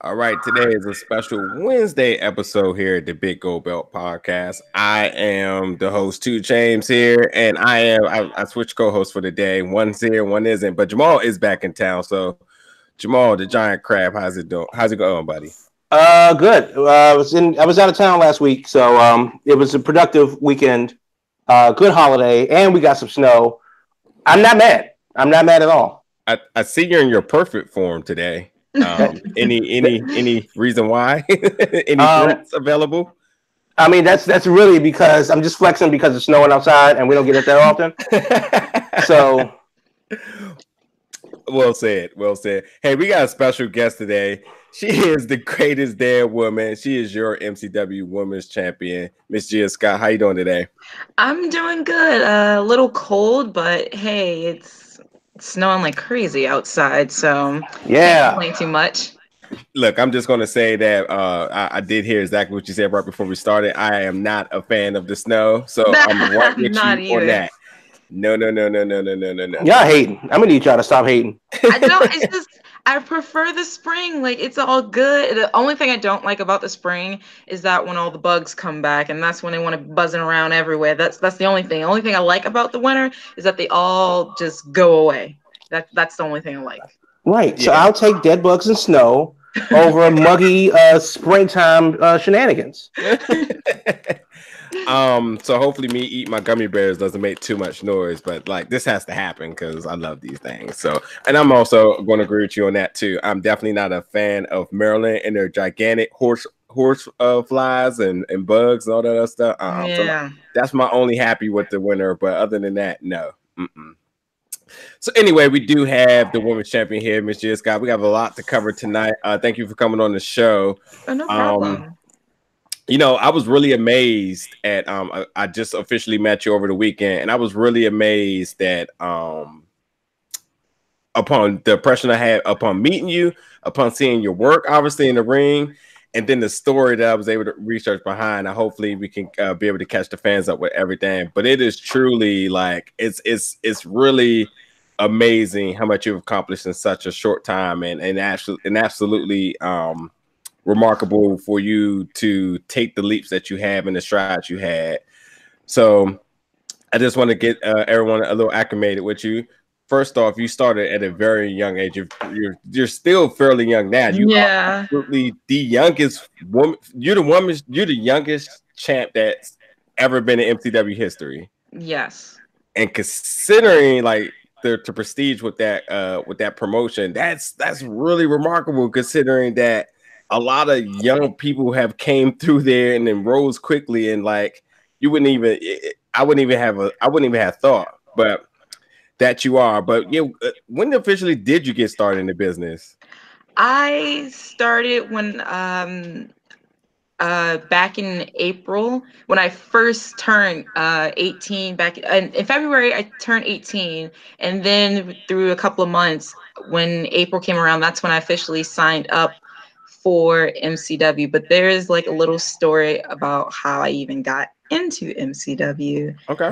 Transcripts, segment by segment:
All right, today is a special Wednesday episode here at the Big Gold Belt Podcast. I am the host, Two James here, and I switched co-hosts for the day. One's here, one isn't, but Jamal is back in town. So, Jamal, the giant crab, how's it doing? How's it going, buddy? Good. I was out of town last week, so it was a productive weekend. Good holiday, and we got some snow. I'm not mad. I'm not mad at all. I see you're in your perfect form today. Any reason why? Any threats available? I mean, that's really because I'm just flexing because it's snowing outside, and we don't get it that often. So, well said. Well said. Hey, we got a special guest today. She is the greatest dead woman. She is your MCW Women's Champion, Miss Gia Scott. How you doing today? I'm doing good. A little cold, but hey, it's snowing like crazy outside, so yeah, can't complain too much. Look, I'm just going to say that I did hear exactly what you said right before we started. I am not a fan of the snow, so I'm right with you on that. No. Y'all hating. I'm gonna need y'all to stop hating. I don't. It's just I prefer the spring. Like it's all good. The only thing I don't like about the spring is that when all the bugs come back, and that's when they want to buzzing around everywhere. That's the only thing. The only thing I like about the winter is that they all just go away. That's the only thing I like. Right. Yeah. So I'll take dead bugs and snow over muggy springtime shenanigans. So hopefully me eating my gummy bears doesn't make too much noise, but like this has to happen because I love these things. So, and I'm also going to agree with you on that too. I'm definitely not a fan of Maryland and their gigantic horse flies and bugs and all that other stuff. Yeah, so that's my only happy with the winter. But other than that, no. So anyway, we do have the women's champion here, Miss Gia Scott. We have a lot to cover tonight. Thank you for coming on the show. Oh, no problem. You know, I was really amazed at I just officially met you over the weekend, and I was really amazed that upon the impression I had upon meeting you, upon seeing your work, obviously in the ring, and then the story that I was able to research behind. Hopefully we can be able to catch the fans up with everything. But it is truly like it's really amazing how much you've accomplished in such a short time, and absolutely remarkable for you to take the leaps that you have and the strides you had. So I just want to get everyone a little acclimated with you. First off, you started at a very young age. You're still fairly young now. You are absolutely the youngest woman. You're the youngest champ that's ever been in MCW history. Yes. And considering like the prestige with that promotion, that's really remarkable considering that a lot of young people have came through there and then rose quickly, and like I wouldn't even have thought, but that you are. But yeah, when officially did you get started in the business? I started when back in April when I first turned 18. Back in February, I turned 18, and then through a couple of months, when April came around, that's when I officially signed up for MCW. But there is like a little story about how I even got into MCW. Okay.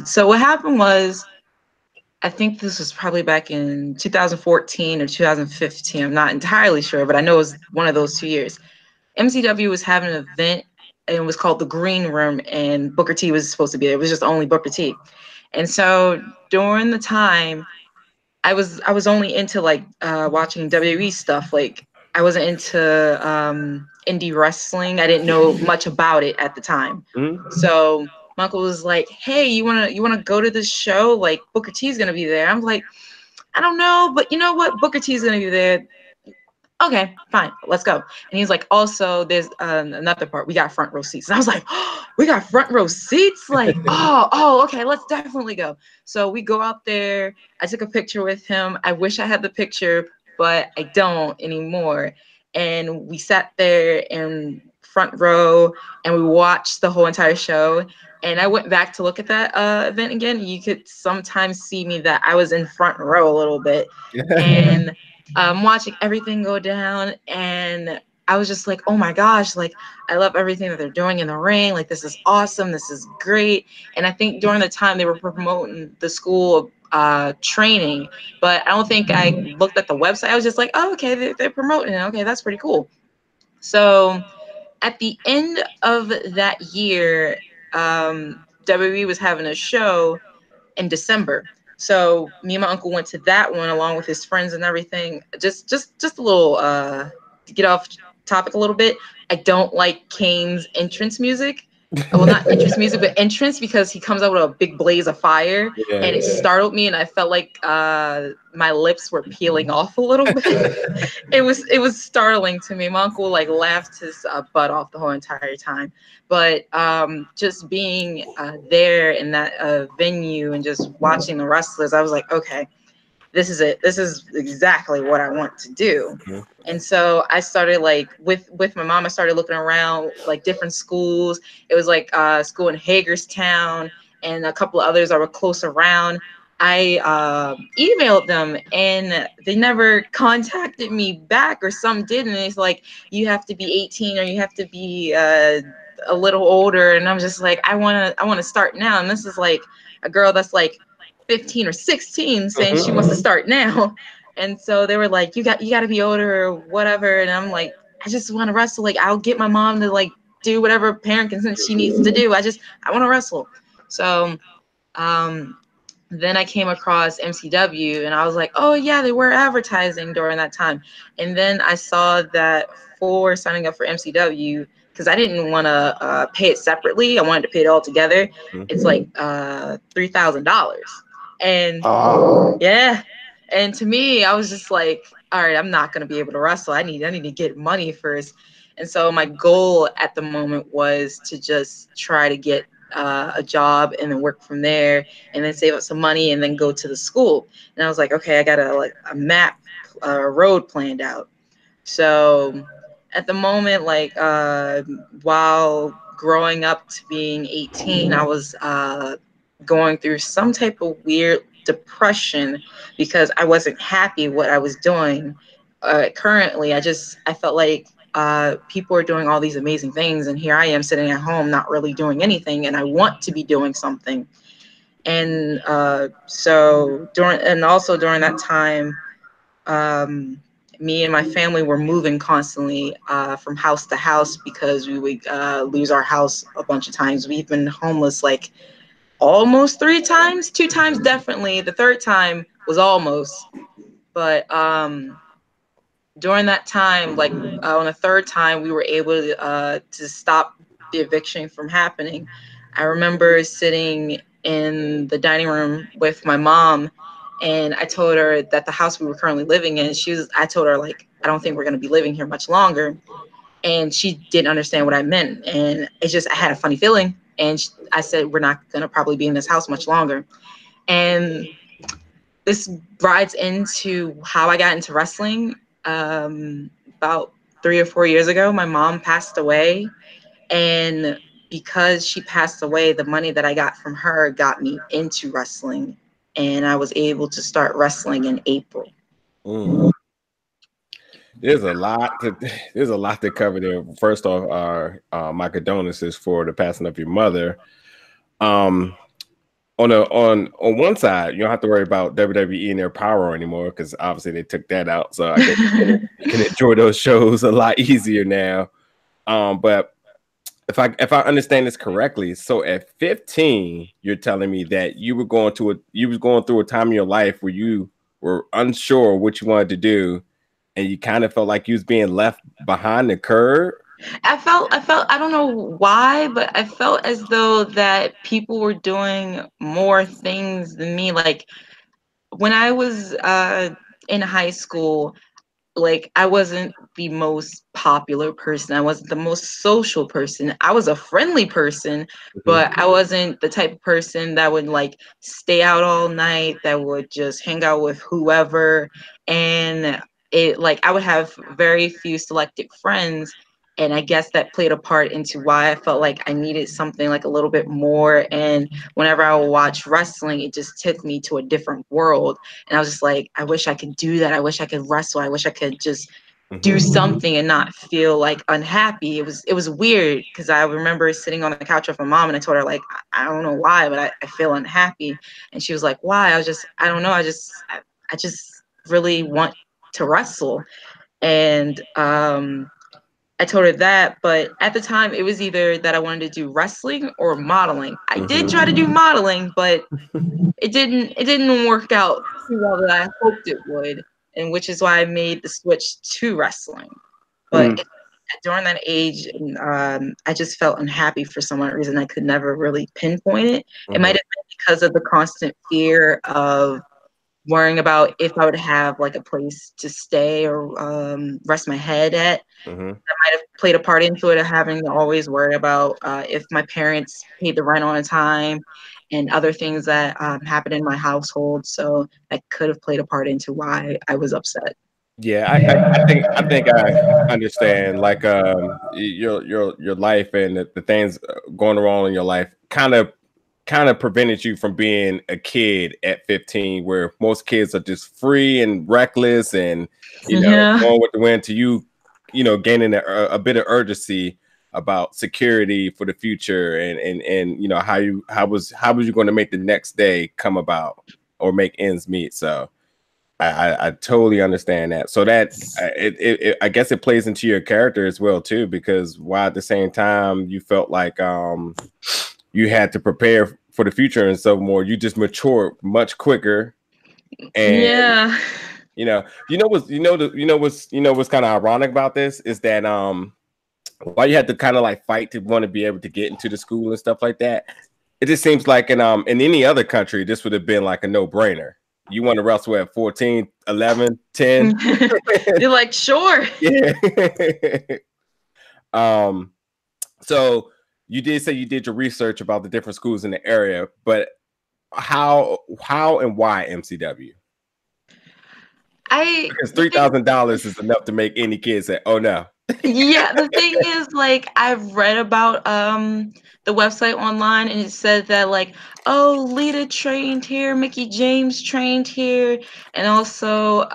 So what happened was, I think this was probably back in 2014 or 2015. I'm not entirely sure, but I know it was one of those 2 years. MCW was having an event, and it was called the Green Room, and Booker T was supposed to be there. It was just only Booker T. And so during the time, I was only into like watching WWE stuff. Like I wasn't into indie wrestling. I didn't know much about it at the time. Mm-hmm. So my uncle was like, "Hey, you wanna go to this show? Like Booker T's gonna be there." I'm like, "I don't know, but you know what? Booker T's gonna be there. Okay, fine, let's go." And he's like, "Also, there's another part. We got front row seats." And I was like, "Oh, we got front row seats? Like, oh, okay, let's definitely go." So we go out there. I took a picture with him. I wish I had the picture, but I don't anymore. And we sat there in front row and we watched the whole entire show. And I went back to look at that event again. You could sometimes see me that I was in front row a little bit. And watching everything go down. And I was just like, oh my gosh, like I love everything that they're doing in the ring. Like this is awesome. This is great. And I think during the time they were promoting the school training, but I don't think I looked at the website. I was just like, oh, okay, they're promoting it. Okay, that's pretty cool. So at the end of that year, WWE was having a show in December. So me and my uncle went to that one along with his friends and everything. Just a little to get off topic a little bit. I don't like Kane's entrance music. Well, not entrance music, but entrance, because he comes out with a big blaze of fire, and it startled me, and I felt like my lips were peeling off a little bit. It was startling to me. My uncle like laughed his butt off the whole entire time. But just being there in that venue and just watching the wrestlers, I was like, okay, this is it. This is exactly what I want to do. Mhm. And so I started like with my mom, I started looking around like different schools. It was like a school in Hagerstown and a couple of others that were close around. I emailed them and they never contacted me back, or some did. And it's like, you have to be 18 or you have to be a little older. And I'm just like, I want to start now. And this is like a girl that's like 15 or 16 saying she wants to start now. And so they were like, you got to be older or whatever. And I'm like, I just want to wrestle. Like, I'll get my mom to like do whatever parent consent she needs to do. I want to wrestle. So then I came across MCW and I was like, oh yeah, they were advertising during that time. And then I saw that for signing up for MCW, because I didn't want to pay it separately, I wanted to pay it all together. It's like $3,000. And yeah. And to me, I was just like, all right, I'm not going to be able to wrestle. I need to get money first. And so my goal at the moment was to just try to get a job and then work from there and then save up some money and then go to the school. And I was like, okay, I got a map, a road planned out. So at the moment, like while growing up to being 18, I was going through some type of weird depression because I wasn't happy what I was doing. Currently, I felt like people are doing all these amazing things, and here I am sitting at home not really doing anything, and I want to be doing something. And so during that time, me and my family were moving constantly from house to house because we would lose our house a bunch of times. We've been homeless like almost 3 times, 2 times definitely. The third time was almost. But during that time, like on the third time, we were able to stop the eviction from happening. I remember sitting in the dining room with my mom, and I told her that the house we were currently living in, I told her, like, I don't think we're going to be living here much longer. And she didn't understand what I meant. And it's just, I had a funny feeling. And I said, we're not going to probably be in this house much longer. And this rides into how I got into wrestling. About 3 or 4 years ago, my mom passed away. And because she passed away, the money that I got from her got me into wrestling. And I was able to start wrestling in April. There's a lot to cover there. First off, my condolences for the passing of your mother. On one side, you don't have to worry about WWE and their power anymore because obviously they took that out. So I guess you can enjoy those shows a lot easier now. But if I understand this correctly, so at 15, you're telling me that you was going through a time in your life where you were unsure what you wanted to do, and you kind of felt like you was being left behind the curve. I felt, I don't know why, but I felt as though that people were doing more things than me. Like when I was in high school, like I wasn't the most popular person. I wasn't the most social person. I was a friendly person, but I wasn't the type of person that would like stay out all night, that would just hang out with whoever. And it, like, I would have very few selected friends. And I guess that played a part into why I felt like I needed something like a little bit more. And whenever I would watch wrestling, it just took me to a different world. And I was just like, I wish I could do that. I wish I could wrestle. I wish I could just do something and not feel like unhappy. It was weird because I remember sitting on the couch with my mom and I told her like, I don't know why, but I feel unhappy. And she was like, why? I don't know. I just really want to wrestle. And I told her that, but at the time it was either that I wanted to do wrestling or modeling. I did try to do modeling, but it didn't work out too well that I hoped it would, and which is why I made the switch to wrestling. But during that age, I just felt unhappy for some odd reason. I could never really pinpoint it. It might have been because of the constant fear of worrying about if I would have like a place to stay or rest my head at. That might have played a part into it, of having to always worry about if my parents paid the rent on time and other things that happened in my household. So that could have played a part into why I was upset. Yeah, I think I understand. Like your life and the things going wrong in your life kind of prevented you from being a kid at 15, where most kids are just free and reckless and going with the wind, to you gaining a bit of urgency about security for the future and how was you going to make the next day come about or make ends meet. So I totally understand that. So that I guess it plays into your character as well too, because while at the same time you felt like you had to prepare for the future and so more, you just matured much quicker. And what's kind of ironic about this is that why you had to kind of like fight to want to be able to get into the school and stuff like that. It just seems like in any other country this would have been like a no-brainer. You want to wrestle at 14, 11, 10. You're like, sure. Yeah. So you did say you did your research about the different schools in the area, but how and why MCW? Because $3,000 is enough to make any kid say, "Oh no." Yeah, the thing is, like, I've read about the website online, and it said that like, oh, Lita trained here, Mickey James trained here, and also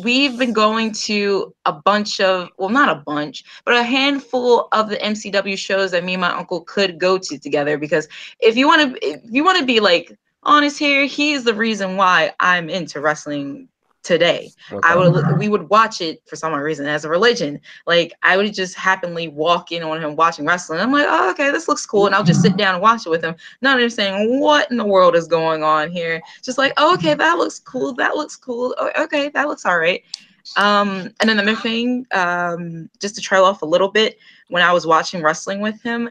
we've been going to a bunch of, well, not a bunch, but a handful of the MCW shows that me and my uncle could go to together. Because if you want to be like honest here, he is the reason why I'm into wrestling today. Okay. We would watch it for some reason as a religion. Like, I would just happily walk in on him watching wrestling. I'm like, oh, okay, this looks cool. And I'll just sit down and watch it with him, not understanding what in the world is going on here. Just like, oh, okay, that looks cool. That looks cool. Oh, okay, that looks all right. And then another thing, just to trail off a little bit, when I was watching wrestling with him,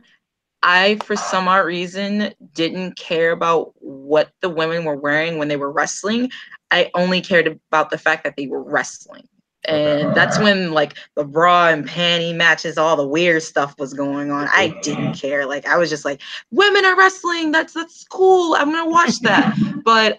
I, for some odd reason, didn't care about what the women were wearing when they were wrestling. I only cared about the fact that they were wrestling. And that's when like the bra and panty matches, all the weird stuff was going on. I didn't care. Like, I was just like, women are wrestling. That's cool. I'm going to watch that. But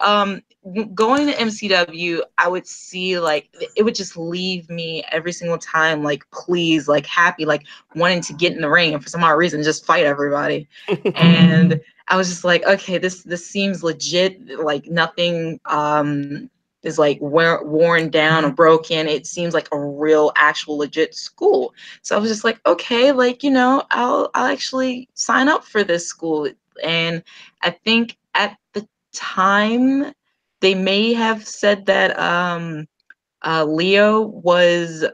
going to MCW, I would see like, it would just leave me every single time, like, please, like, happy, like wanting to get in the ring and for some odd reason just fight everybody. And I was just like, okay, this seems legit. Like, nothing is like worn down or broken. It seems like a real, actual, legit school. So I was just like, okay, like, I'll actually sign up for this school. And I think at the time they may have said that Leo was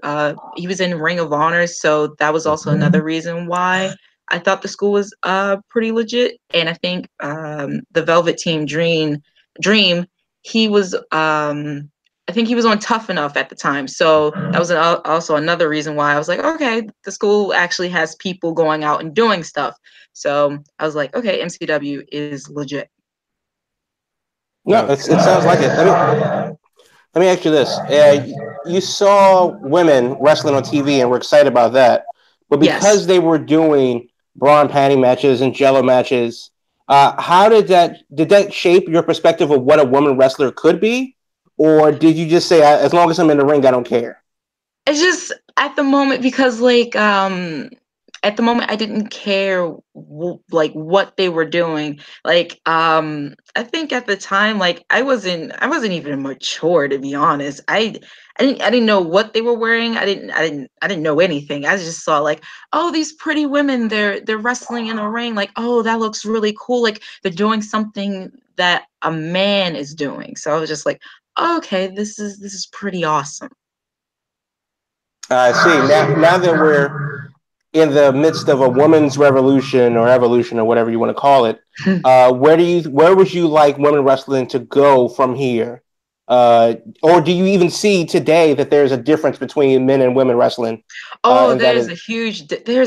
he was in Ring of Honor, so that was also another reason why I thought the school was pretty legit. And I think the Velvet Team Dream, he was I think he was on Tough Enough at the time, so that was also another reason why I was like, okay, the school actually has people going out and doing stuff. So I was like, okay, MCW is legit. No, it sounds like it. Let me ask you this. You saw women wrestling on TV and were excited about that. But because they were doing bra and panty matches and jello matches, how did that shape your perspective of what a woman wrestler could be? Or did you just say, as long as I'm in the ring, I don't care? It's just at the moment, because like at the moment I didn't care like what they were doing. Like I think at the time like I wasn't even mature, to be honest. I didn't know what they were wearing. I didn't know anything. I just saw like, oh, these pretty women, they're wrestling in a ring. Like, oh, that looks really cool. Like they're doing something that a man is doing. So I was just like, oh, okay, this is pretty awesome. I see. Now that we're in the midst of a women's revolution or evolution or whatever you want to call it, where would you like women wrestling to go from here? Or do you even see today that there's a difference between men and women wrestling? Oh, And that there's is,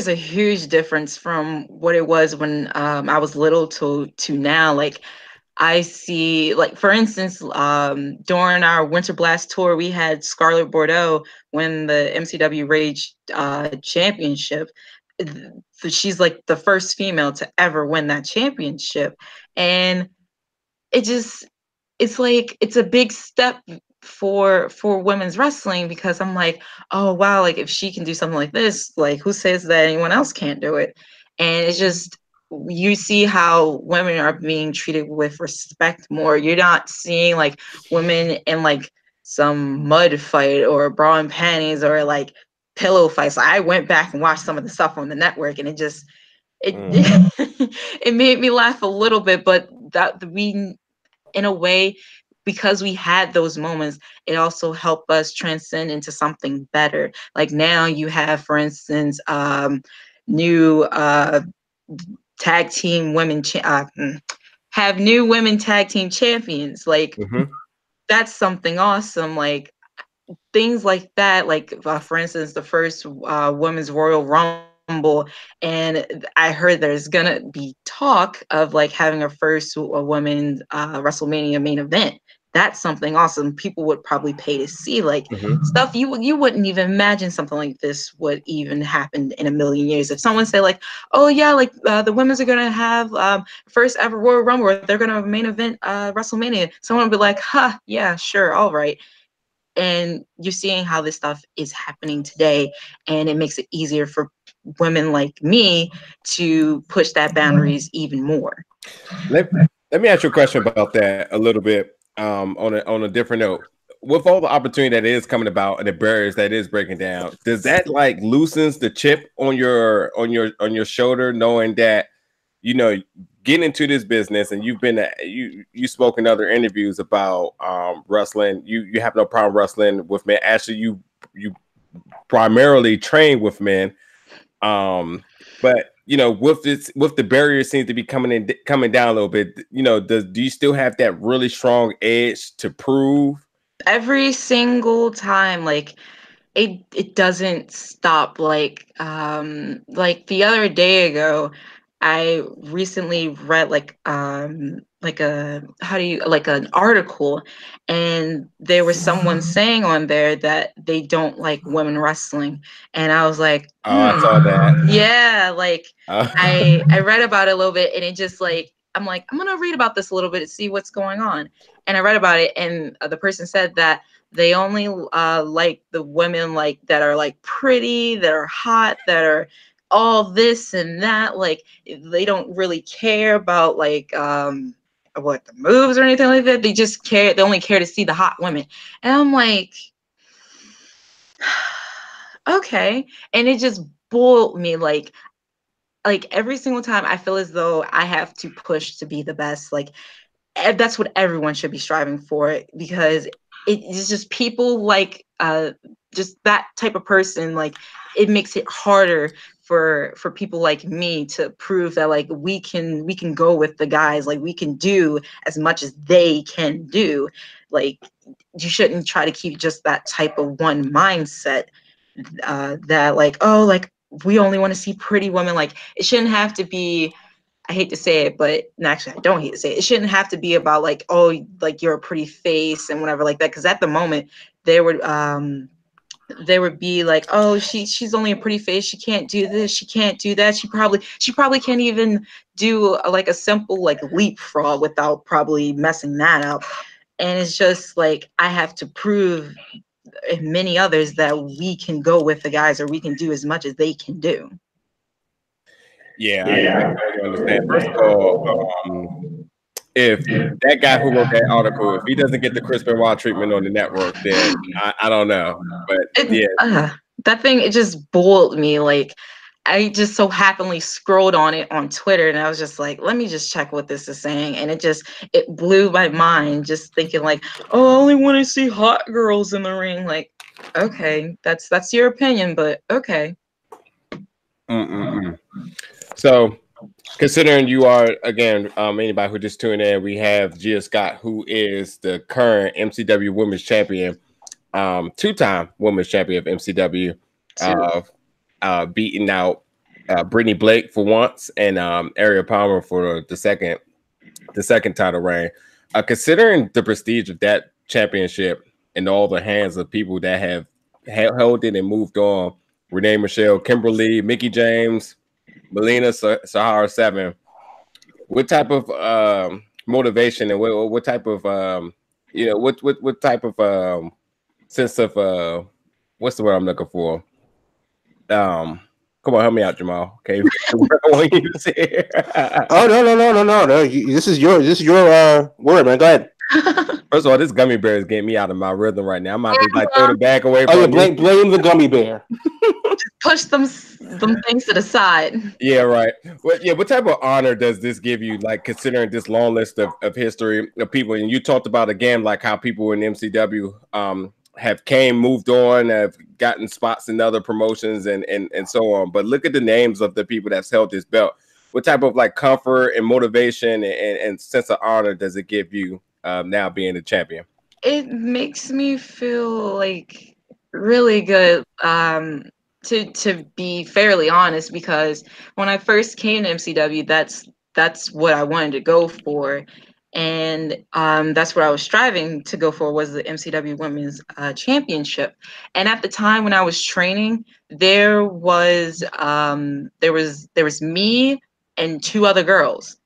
a huge difference from what it was when I was little to now. Like I see, like for instance, during our Winter Blast tour, we had Scarlett Bordeaux win the MCW Rage Championship. She's like the first female to ever win that championship, and it's like it's a big step for women's wrestling, because I'm like, oh wow, like if she can do something like this, like who says that anyone else can't do it? And it's just, you see how women are being treated with respect more. You're not seeing like women in like some mud fight or bra and panties or like pillow fights. I went back and watched some of the stuff on the network, and it it made me laugh a little bit, but that we, in a way, because we had those moments, it also helped us transcend into something better. Like now you have, for instance, new tag team women have new women tag team champions. Like that's something awesome. Like things like that. Like for instance, the first women's Royal Rumble, and I heard there's gonna be talk of like having a first women's WrestleMania main event. That's something awesome. People would probably pay to see, like stuff you wouldn't even imagine something like this would even happen in a million years. If someone say like, oh yeah, like the women's are gonna have first ever Royal Rumble, or they're gonna main event WrestleMania, someone would be like, huh, yeah, sure, all right. And you're seeing how this stuff is happening today, and it makes it easier for women like me to push that boundaries even more. Let me ask you a question about that a little bit, on a different note. With all the opportunity that is coming about and the barriers that is breaking down, does that like loosens the chip on your shoulder, knowing that, you know, getting into this business, and you've been you spoke in other interviews about wrestling. You have no problem wrestling with men. Actually, you primarily train with men. But you know, with the barrier seems to be coming down a little bit. You know, do you still have that really strong edge to prove? Every single time, like it doesn't stop. Like the other day ago, I recently read like a, how do you, like an article, and there was someone saying on there that they don't like women wrestling, and I was like, Oh, I saw that. yeah, like I read about it a little bit, and it just like, I'm like, I'm gonna read about this a little bit to see what's going on. And I read about it, and the person said that they only like the women like that are like pretty, that are hot, that are all this and that. Like they don't really care about like what the moves or anything like that. They just care. They only care to see the hot women. And I'm like, okay. And it just boiled me. Like every single time I feel as though I have to push to be the best. Like that's what everyone should be striving for, because it's just people like just that type of person, like it makes it harder for people like me to prove that like we can go with the guys, like we can do as much as they can do. Like you shouldn't try to keep just that type of one mindset, that like, oh, like we only want to see pretty women. Like it shouldn't have to be, I hate to say it, but actually I don't hate to say it. It shouldn't have to be about like, oh, like you're a pretty face and whatever like that. Because at the moment there would be like, oh, she's only a pretty face. She can't do this. She can't do that. She probably can't even do like a simple like leapfrog without probably messing that up. And it's just like I have to prove, and many others, that we can go with the guys, or we can do as much as they can do. Yeah, I totally understand. First of all, if that guy who wrote that article, if he doesn't get the Chris Benoit treatment on the network, then I don't know. But that thing, it just boiled me. Like, I just so happily scrolled on it on Twitter, and I was just like, let me just check what this is saying. And it blew my mind, just thinking like, oh, I only want to see hot girls in the ring. Like, okay, that's your opinion, but okay. So, considering you are, again, anybody who just tuned in, we have Gia Scott, who is the current MCW Women's Champion, two-time Women's Champion of MCW, beating out Brittany Blake for once and Ariel Palmer for the second title reign. Considering the prestige of that championship and all the hands of people that have held it and moved on, Renee Michelle, Kimberly, Mickie James, Melina Sahara 7. What type of motivation and what type of what type of sense of what's the word I'm looking for? Come on, help me out, Jamal. Okay, I want you to say. Oh no! This is your word, man. Go ahead. First of all, this gummy bear is getting me out of my rhythm right now. I'm about to like throw the bag away. Oh, blame the gummy bear. Push them things to the side. Yeah, right. Well, yeah. What type of honor does this give you? Like considering this long list of history of people, and you talked about again, like how people in MCW have moved on, have gotten spots in other promotions, and so on. But look at the names of the people that's held this belt. What type of like comfort and motivation and sense of honor does it give you now being the champion? It makes me feel like really good. To be fairly honest, because when I first came to MCW, that's what I wanted to go for, and that's what I was striving to go for, was the MCW Women's Championship. And at the time when I was training, there was me and two other girls.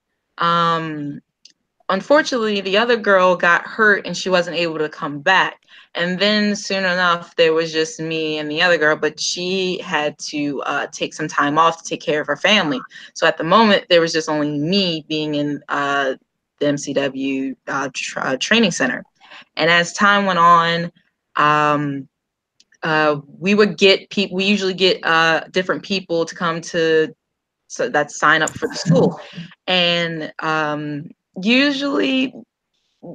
Unfortunately, the other girl got hurt and she wasn't able to come back. And then soon enough, there was just me and the other girl, but she had to take some time off to take care of her family. So at the moment, there was just only me being in the MCW training center. And as time went on, we would get people. We usually get different people to come to that sign up for the school, and usually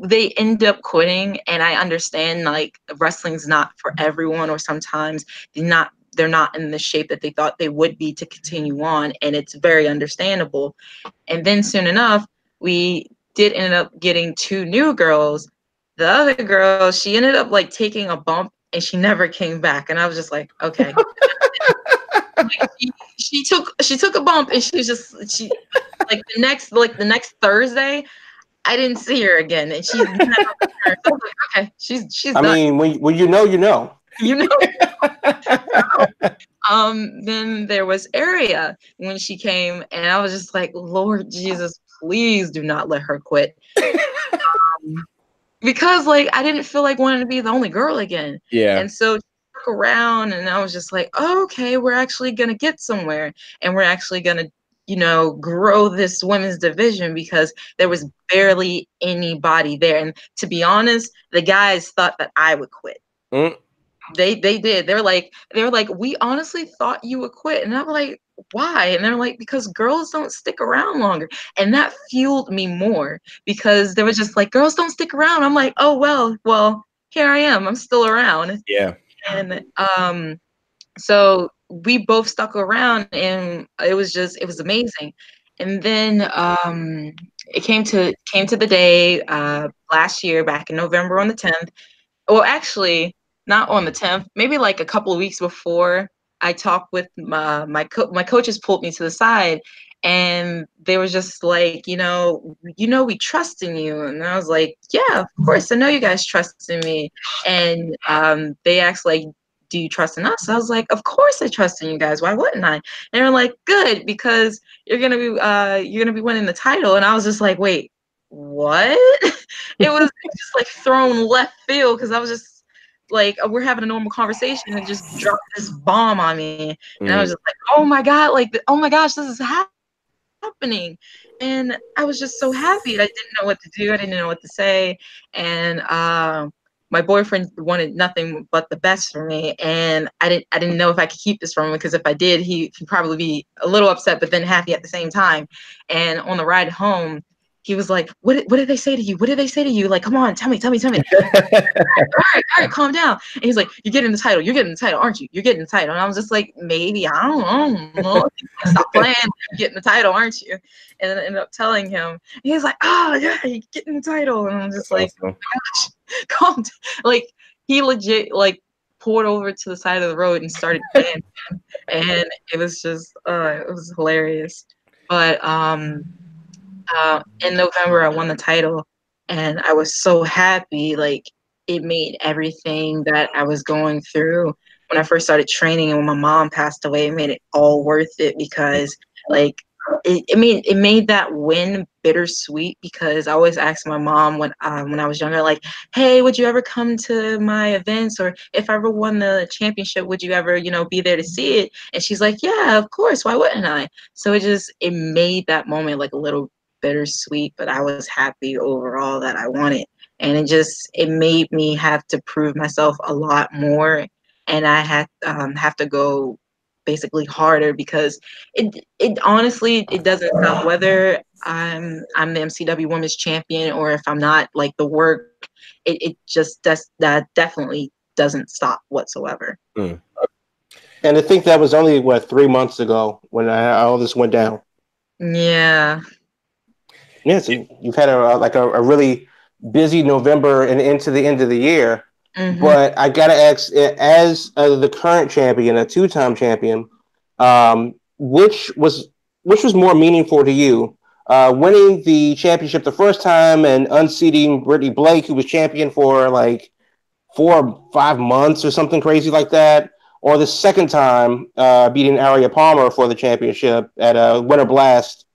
they end up quitting. And I understand, like, wrestling's not for everyone, or sometimes they're not in the shape that they thought they would be to continue on, and it's very understandable. And then soon enough, we did end up getting two new girls. The other girl, she ended up like taking a bump and she never came back, and I was just like, okay. Like, she took a bump, and she like the next Thursday, I didn't see her again, and she's never returned. So I was like, okay, she's done. I mean, when you know, you know. You know. Then there was Aria when she came, and I was just like, Lord Jesus, please do not let her quit. Because like I didn't feel like wanting to be the only girl again. Yeah. And so around, and I was just like, oh, okay, we're actually gonna get somewhere, and we're actually gonna, grow this women's division, because there was barely anybody there. And to be honest, the guys thought that I would quit. They did. They were like, we honestly thought you would quit. And I'm like, why? And they're like, because girls don't stick around longer. And that fueled me more, because they were just like, girls don't stick around. I'm like, oh, well, here I am. I'm still around. Yeah. And so we both stuck around, and it was amazing. And then it came to the day last year, back in November on the 10th. Well, actually, not on the 10th, maybe like a couple of weeks before. I talked with my coaches, pulled me to the side, and they were just like, we trust in you. And I was like, yeah, of course, I know you guys trust in me. And they asked, like, do you trust in us? I was like, of course I trust in you guys. Why wouldn't I? And they were like, good, because you're gonna be winning the title. And I was just like, wait, what? It was just like thrown left field, because I was just like, we're having a normal conversation and just dropped this bomb on me. And I was just like, oh my God, like, oh my gosh, this is happening. happening? And I was just so happy. I didn't know what to do. I didn't know what to say. And my boyfriend wanted nothing but the best for me, and I didn't know if I could keep this from him, because if I did, he'd probably be a little upset but then happy at the same time. And on the ride home, he was like, what did they say to you? What did they say to you? Like, come on, tell me. all right, calm down. And he's like, you're getting the title, aren't you? You're getting the title. And I was just like, maybe, I don't know. Like, stop playing, you're getting the title, aren't you? And then I ended up telling him. He's like, oh yeah, you're getting the title. And I'm just like, awesome. Oh my gosh, calm down. Like, he legit like poured over to the side of the road and started dancing. And it was just it was hilarious. But in November, I won the title, and I was so happy. Like, it made everything that I was going through when I first started training and when my mom passed away, it made it all worth it, because like it made that win bittersweet, because I always asked my mom when I was younger, like, hey, would you ever come to my events, or if I ever won the championship, would you ever, be there to see it? And she's like, yeah, of course, why wouldn't I? So it made that moment like a little bittersweet, but I was happy overall that I won it. And it made me have to prove myself a lot more, and I had have to go basically harder, because it honestly, it doesn't stop whether I'm the MCW Women's Champion or if I'm not. Like, the work, it just that definitely doesn't stop whatsoever. And I think that was only 3 months ago when all this went down. Yeah. Yeah, so you've had a really busy November and into the end of the year. Mm-hmm. But I gotta ask, as the current champion, a two-time champion, which was more meaningful to you, winning the championship the first time and unseating Brittany Blake, who was champion for like 4 or 5 months or something crazy like that, or the second time beating Aria Palmer for the championship at Winter Blast?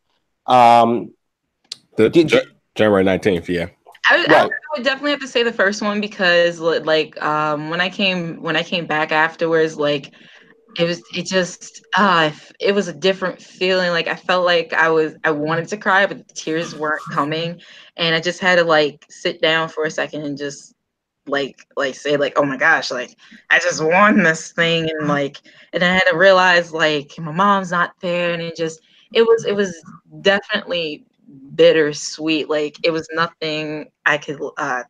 January 19th, yeah. I would definitely have to say the first one, because like when I came back afterwards, like it was a different feeling. Like, I felt like I wanted to cry, but the tears weren't coming, and I just had to like sit down for a second and just like say like, oh my gosh, like I just won this thing, and I had to realize like my mom's not there, and it was definitely bittersweet. Like, it was nothing I could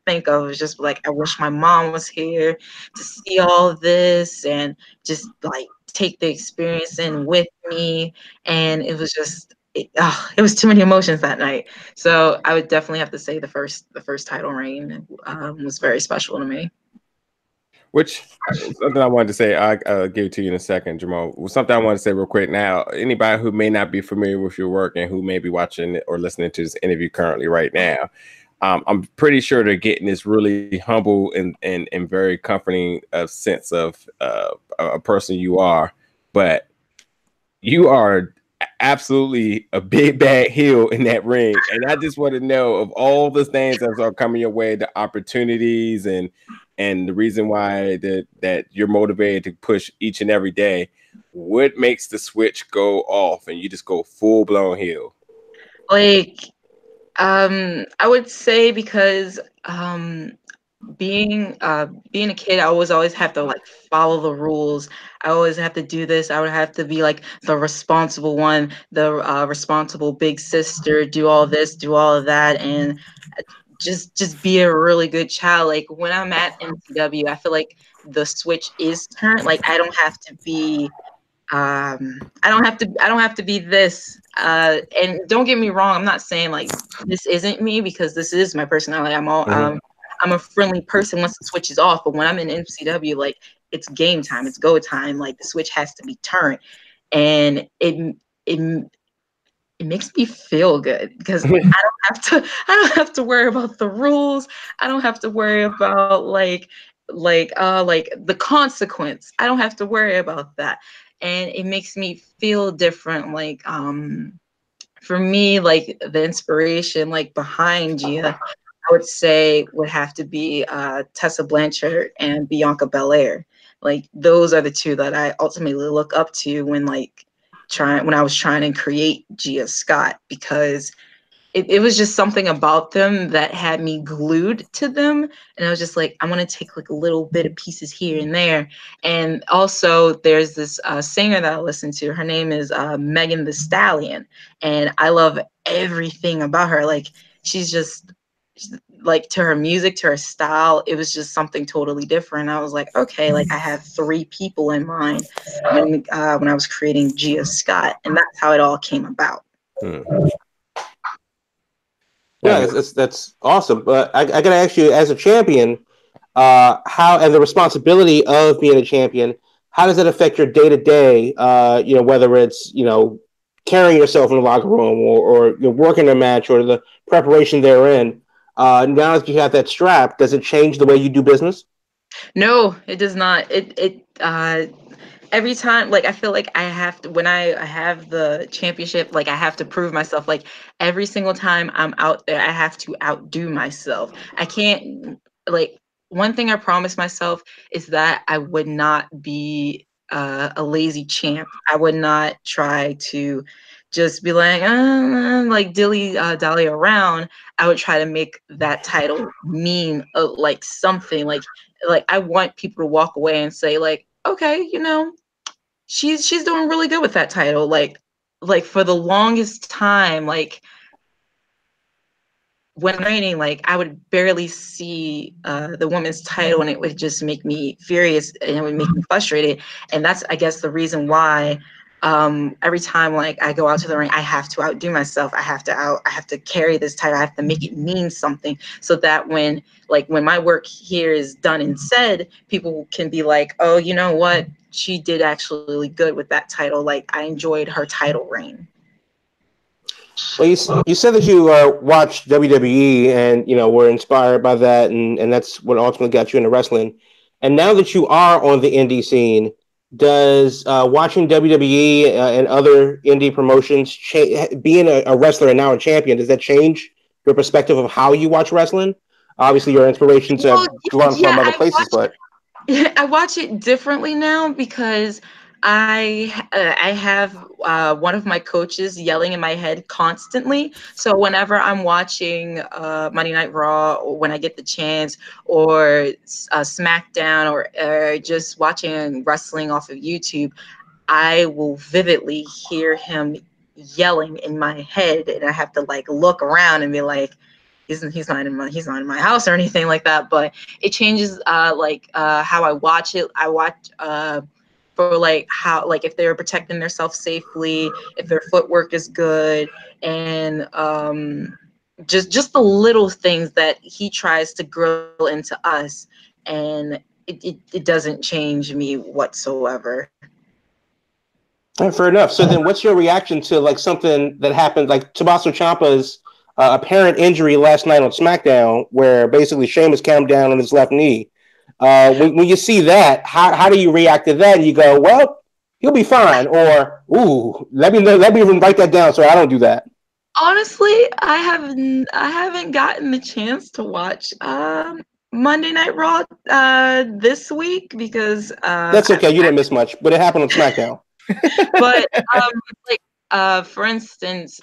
think of. It was just like, I wish my mom was here to see all of this and just like take the experience in with me. And it was just it was too many emotions that night. So I would definitely have to say the first title reign was very special to me. Which something I wanted to say, I'll give it to you in a second, Jamal. Something I want to say real quick now. Anybody who may not be familiar with your work and who may be watching or listening to this interview currently right now, I'm pretty sure they're getting this really humble and very comforting sense of a person you are. But you are absolutely a big bad heel in that ring, and I just want to know, of all the things that are coming your way, the opportunities and the reason why that you're motivated to push each and every day, what makes the switch go off and you just go full blown heel? Like, I would say because being a kid, I always have to like follow the rules. I always have to do this. I would have to be like the responsible one, the responsible big sister, do all this, do all of that, and just be a really good child. Like, when I'm at MCW, I feel like the switch is turned. Like, I don't have to be I don't have to be this. And don't get me wrong, I'm not saying like this isn't me, because this is my personality. I'm a friendly person once the switch is off, but when I'm in MCW, like, it's game time, it's go time. Like, the switch has to be turned, and it makes me feel good, because I don't have to worry about the rules. I don't have to worry about like the consequence. I don't have to worry about that, and it makes me feel different. Like, for me, like, the inspiration like behind Gia, I would say would have to be Tessa Blanchard and Bianca Belair. Like, those are the two that I ultimately look up to when like I was trying to create Gia Scott, because it was just something about them that had me glued to them. And I was just like, I'm going to take like a little bit of pieces here and there. And also there's this singer that I listen to. Her name is Megan Thee Stallion. And I love everything about her. Like, she's just like, to her music, to her style, it was just something totally different. I was like, okay, like I have 3 people in mind when I was creating Gia Scott. And that's how it all came about. Yeah, that's awesome. But I got to ask you, as a champion, how, and the responsibility of being a champion, how does that affect your day to day? Whether it's carrying yourself in the locker room, or you're working a match, or the preparation therein. Now that you have that strap, does it change the way you do business? No, it does not. Every time, like, I feel like I have to, when I have the championship, like, I have to prove myself. Like, every single time I'm out there, I have to outdo myself. I can't, like, one thing I promised myself is that I would not be a lazy champ. I would not try to just be like dilly-dally around. I would try to make that title mean like something. Like I want people to walk away and say, like, okay, she's doing really good with that title. Like for the longest time, like, when training, like, I would barely see the women's title, and it would just make me furious, and it would make me frustrated. And that's, I guess, the reason why every time, like, I go out to the ring, I have to outdo myself. I have to carry this title. I have to make it mean something, so that when my work here is done and said, people can be like, oh, you know what? She did actually really good with that title. Like, I enjoyed her title reign. Well, you said that you watched WWE and were inspired by that, and that's what ultimately got you into wrestling. And now that you are on the indie scene, does watching WWE and other indie promotions, being a wrestler and now a champion, does that change your perspective of how you watch wrestling? Obviously, your inspirations have drawn from other places, but I watch it differently now, because I have one of my coaches yelling in my head constantly. So whenever I'm watching Monday Night Raw, or when I get the chance, or SmackDown, or just watching wrestling off of YouTube, I will vividly hear him yelling in my head, and I have to, like, look around and be like, he's not in my house or anything like that. But it changes how I watch it. I watch for how, if they're protecting themselves safely, if their footwork is good, and just the little things that he tries to grill into us, and it doesn't change me whatsoever. Fair enough. So then, what's your reaction to like something that happened, like Tommaso Ciampa's apparent injury last night on SmackDown, where basically Sheamus came down on his left knee? When you see that, how do you react to that? You go, well, he'll be fine, or ooh, let me even write that down so I don't do that. Honestly, I haven't gotten the chance to watch Monday Night Raw this week, because that's okay. You didn't miss much, but it happened on SmackDown. But for instance,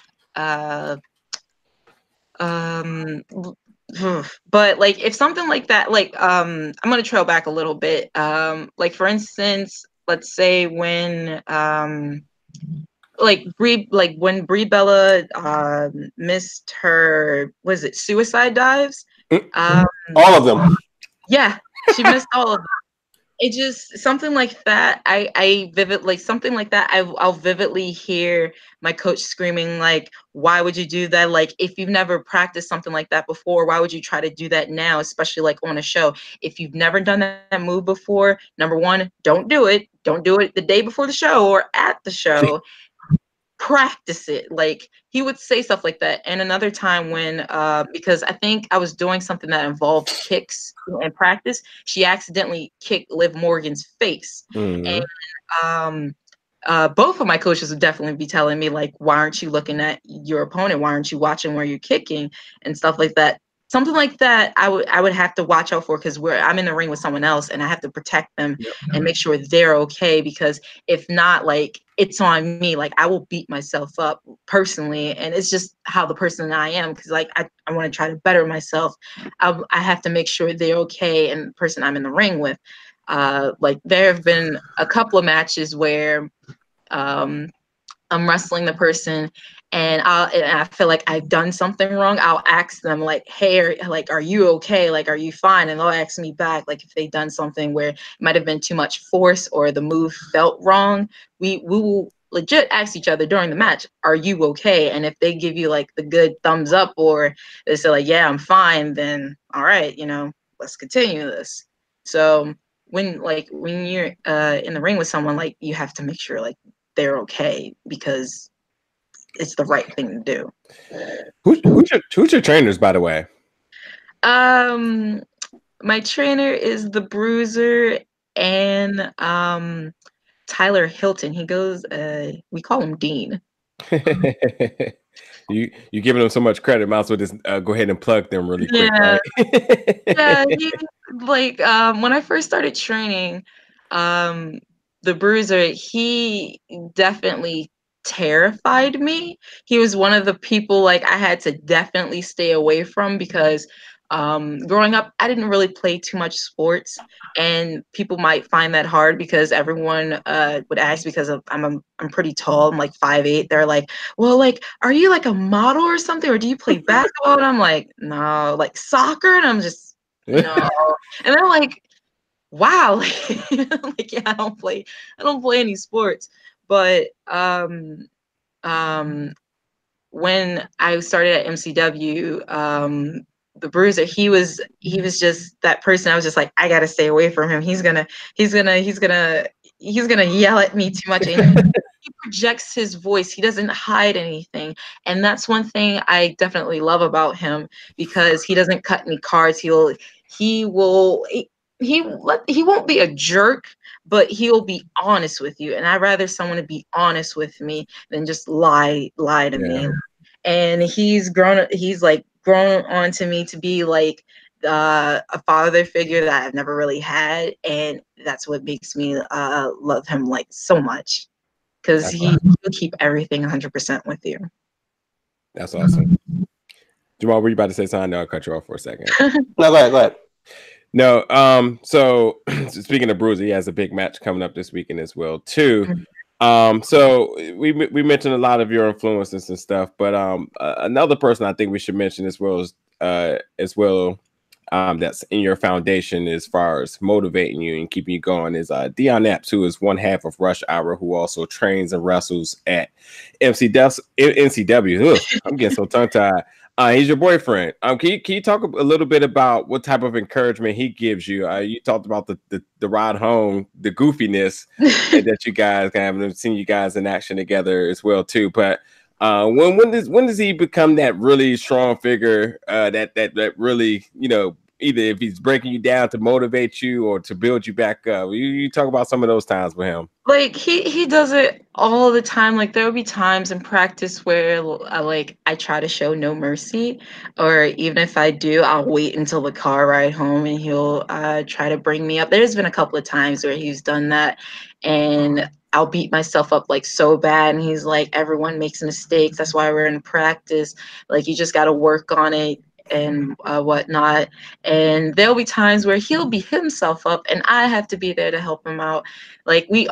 but like, if something like that, like, I'm gonna trail back a little bit. Like, for instance, let's say when when Brie Bella missed her, was it suicide dives? All of them. Yeah, she missed all of them. It just, something like that, I'll vividly hear my coach screaming, like, why would you do that? Like, if you've never practiced something like that before, why would you try to do that now, especially like on a show? If you've never done that move before, number one, don't do it the day before the show or at the show. Practice it. Like, he would say stuff like that. And another time when because I think I was doing something that involved kicks in practice, she accidentally kicked Liv Morgan's face. Mm-hmm. And both of my coaches would definitely be telling me, like, why aren't you looking at your opponent? Why aren't you watching where you're kicking and stuff like that? something like that, I would have to watch out for, because I'm in the ring with someone else and I have to protect them and make sure they're okay, because if not, like, it's on me. Like, I will beat myself up personally, and it's just how the person I am, because like I want to try to better myself. I have to make sure they're okay, and the person I'm in the ring with. Like, there have been a couple of matches where I'm wrestling the person, and I feel like I've done something wrong. I'll ask them, like, hey, are you okay? Like, are you fine? And they'll ask me back, like, if they've done something where it might have been too much force or the move felt wrong. We will legit ask each other during the match, are you okay? And if they give you like the good thumbs up, or they say like, yeah, I'm fine, then all right, let's continue this. So when you're in the ring with someone, like, you have to make sure like they're okay, because it's the right thing to do. Who's your trainers, by the way? My trainer is the Bruiser and Tyler Hilton. He goes, we call him Dean. You giving them so much credit, might as well just go ahead and plug them really quick. Yeah, right? yeah. When I first started training, the Bruiser, he definitely terrified me. He was one of the people like I had to definitely stay away from, because growing up, I didn't really play too much sports, and people might find that hard, because everyone would ask, because I'm pretty tall. I'm like 5'8". They're like, well, like, are you like a model or something, or do you play basketball? And I'm like, no. Like, soccer? And I'm just, no. And they're like, wow. Like, yeah, I don't play any sports. But when I started at MCW, the Bruiser, he was just that person. I was just like, I gotta stay away from him. He's gonna yell at me too much. And he projects his voice. He doesn't hide anything, and that's one thing I definitely love about him, because he doesn't cut any cards. He won't be a jerk, but he'll be honest with you. And I'd rather someone to be honest with me than just lie to me. And he's grown on to me to be like a father figure that I've never really had. And that's what makes me love him like so much, because he'll keep everything 100% with you. That's awesome. Jamal, were you about to say something? No, I'll cut you off for a second. No, go ahead. No, so speaking of Bruiser, he has a big match coming up this weekend as well, too. So we mentioned a lot of your influences and stuff, but another person I think we should mention as well that's in your foundation as far as motivating you and keeping you going is Dion Epps, who is one half of Rush Hour, who also trains and wrestles at MCW. Ugh, I'm getting so tongue-tied. He's your boyfriend. Can you talk a little bit about what type of encouragement he gives you? You talked about the ride home, the goofiness that you guys have, and I've seen you guys in action together as well too. But when does he become that really strong figure that really, either if he's breaking you down to motivate you or to build you back up? You talk about some of those times with him. Like, he does it all the time. Like, there will be times in practice where I try to show no mercy, or even if I do, I'll wait until the car ride home and he'll try to bring me up. There's been a couple of times where he's done that, and I'll beat myself up like so bad, and he's like, everyone makes mistakes, that's why we're in practice, like, you just got to work on it and whatnot. And there'll be times where he'll beat himself up and I have to be there to help him out. Like, we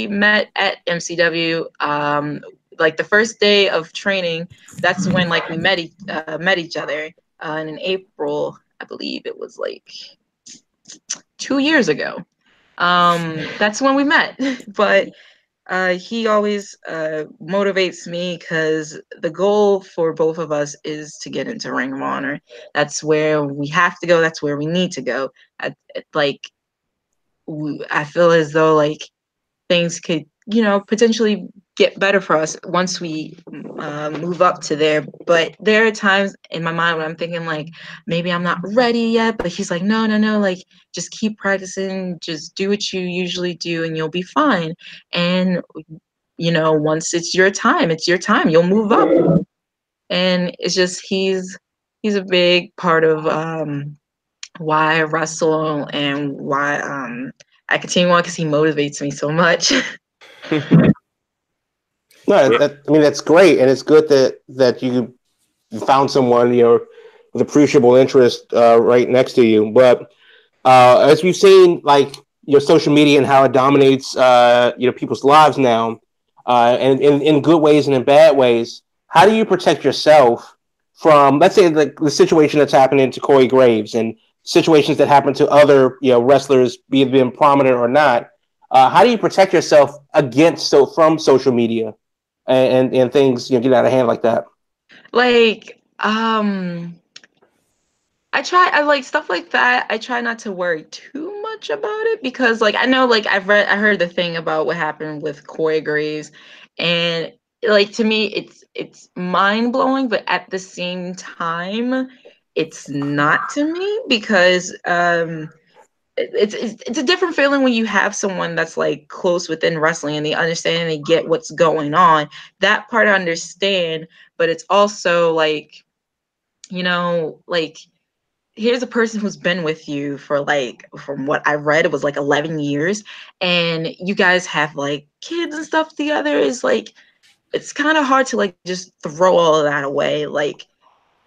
met at MCW, like the first day of training. That's when like we met each other, and in April, I believe it was like 2 years ago. That's when we met. But he always motivates me, because the goal for both of us is to get into Ring of Honor. That's where we have to go. That's where we need to go. I feel as though like things could, potentially get better for us once we move up to there. But there are times in my mind when I'm thinking like, maybe I'm not ready yet. But he's like, no, like, just keep practicing, just do what you usually do and you'll be fine. And once it's your time, you'll move up. And it's just, he's he's a big part of why I wrestle and why I continue on, because he motivates me so much. No, I mean, that's great, and it's good that you found someone, you know, with appreciable interest right next to you. But as we've seen, like, you know, social media and how it dominates, you know, people's lives now, and in good ways and in bad ways. How do you protect yourself from, let's say, the situation that's happening to Corey Graves and situations that happen to other, you know, wrestlers, be it being prominent or not? How do you protect yourself from social media and things, you know, get out of hand like that? Like, I like stuff like that. I try not to worry too much about it, because like I know, like I heard the thing about what happened with Corey Graves, and like to me it's mind blowing, but at the same time it's not to me, because it's a different feeling when you have someone that's like close within wrestling and they understand and they get what's going on. That part I understand, but it's also like, you know, like, here's a person who's been with you for, like, from what I read, it was like 11 years, and you guys have like kids and stuff together. Is like, it's kind of hard to like just throw all of that away. Like,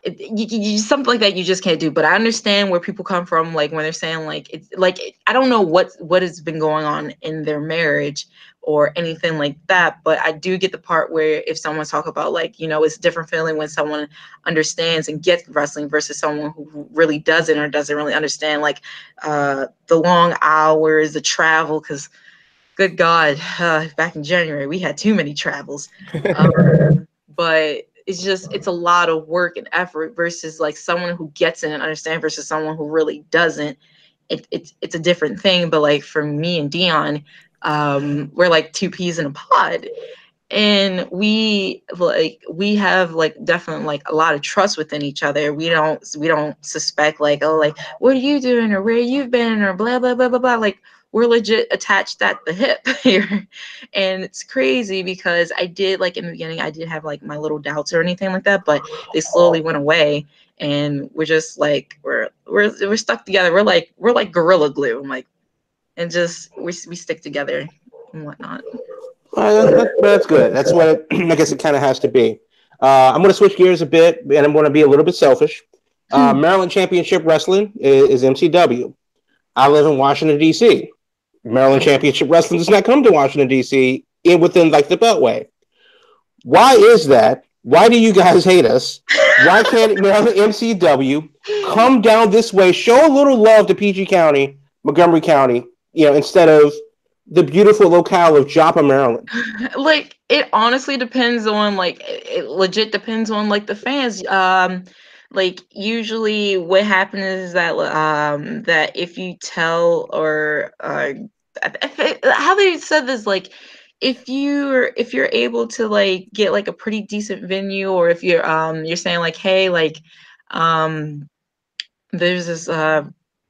something like that you just can't do. But I understand where people come from, like when they're saying like, it's like, I don't know what has been going on in their marriage or anything like that, but I do get the part where if someone's talk about, like, you know, it's a different feeling when someone understands and gets wrestling versus someone who really doesn't or doesn't really understand, like, the long hours, the travel, because good God, back in January we had too many travels. But it's a lot of work and effort versus like someone who gets it and understands versus someone who really doesn't. It's a different thing. But like for me and Dion, we're like two peas in a pod, and we have like definitely like a lot of trust within each other. We don't suspect like, oh, like, what are you doing or where you've been or blah blah blah blah blah. Like, we're legit attached at the hip here. And it's crazy because I did, like, in the beginning I did have like my little doubts or anything like that, but they slowly went away, and we're just like, we're stuck together. We're like gorilla glue. I'm like, and just we stick together and whatnot. That's good. That's what I guess it kind of has to be. I'm going to switch gears a bit, and I'm going to be a little bit selfish. Maryland Championship Wrestling is MCW. I live in Washington, D.C. Maryland Championship Wrestling does not come to Washington, D.C. within like the Beltway. Why is that? Why do you guys hate us? Why can't Maryland MCW come down this way, show a little love to PG County, Montgomery County, you know, instead of the beautiful locale of Joppa, Maryland? Like, it honestly depends on, like, it legit depends on like the fans. Like, usually what happens is that that if you tell, or how they said this, like, if you're able to like get like a pretty decent venue, or if you're saying like, hey, like, um there's this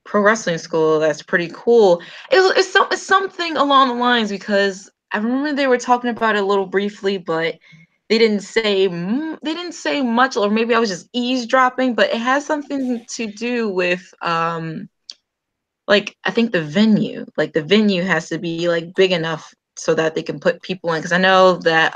pro wrestling school that's pretty cool. It's something along the lines, because I remember they were talking about it a little briefly, but they didn't say much, or maybe I was just eavesdropping. But it has something to do with like, I think the venue. Like, the venue has to be like big enough so that they can put people in. Because I know that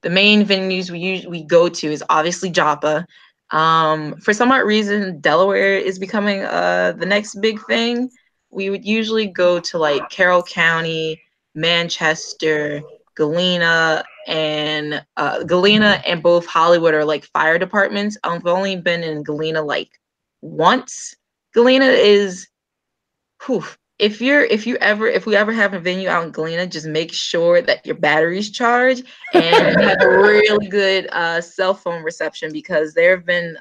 the main venues we go to is obviously Joppa. For some odd reason, Delaware is becoming the next big thing. We would usually go to like Carroll County, Manchester, Galena, and both Hollywood are like fire departments. I've only been in Galena like once. Galena is, whew, if we ever have a venue out in Galena, just make sure that your battery's charged and you have a really good cell phone reception, because there have been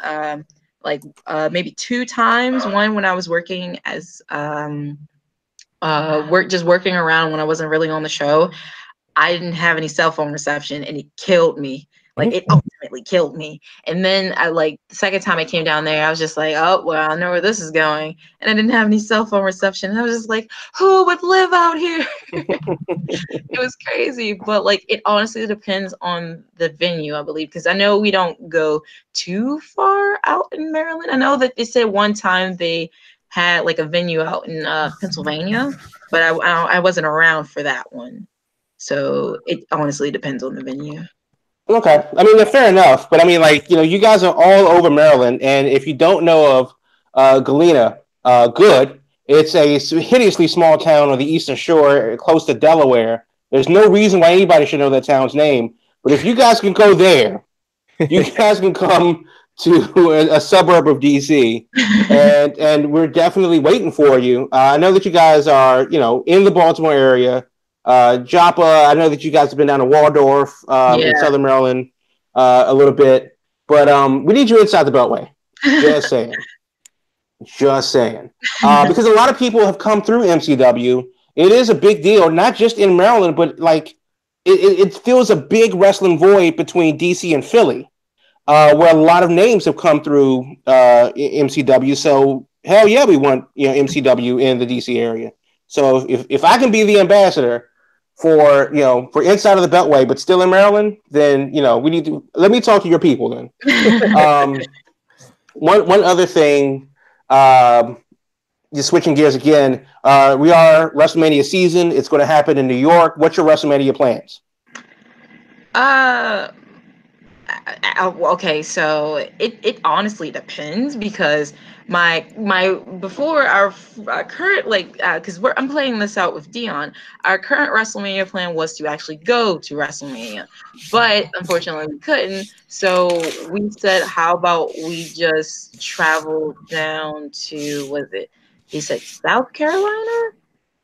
like maybe 2 times. One when I was working as working around when I wasn't really on the show. I didn't have any cell phone reception, and it killed me. Like, it automatically killed me. And then I like the second time I came down there, I was just like, oh well, I know where this is going. And I didn't have any cell phone reception. And I was just like, who would live out here? It was crazy. But like it honestly depends on the venue, I believe, because I know we don't go too far out in Maryland. I know that they said one time they had like a venue out in Pennsylvania, but I wasn't around for that one. So it honestly depends on the venue. Okay. I mean, fair enough. But I mean, like, you guys are all over Maryland. And if you don't know of Galena, good. It's a hideously small town on the Eastern Shore, close to Delaware. There's no reason why anybody should know that town's name. But if you guys can go there, you guys can come to a suburb of DC, and we're definitely waiting for you. I know that you guys are, in the Baltimore area. Joppa, I know that you guys have been down to Waldorf in Southern Maryland a little bit, but we need you inside the Beltway. Just saying. Just saying. Because a lot of people have come through MCW. It is a big deal, not just in Maryland, but like it fills a big wrestling void between DC and Philly, where a lot of names have come through MCW. So hell yeah, we want MCW in the DC area. So if I can be the ambassador for inside of the Beltway, but still in Maryland, then we need to let me talk to your people then. One other thing, just switching gears again, we are WrestleMania season. It's going to happen in New York. What's your WrestleMania plans? Okay, so it honestly depends because my before our current because I'm playing this out with Dion. Our current WrestleMania plan was to actually go to WrestleMania, but unfortunately we couldn't. So we said, how about we just travel down to he said South Carolina?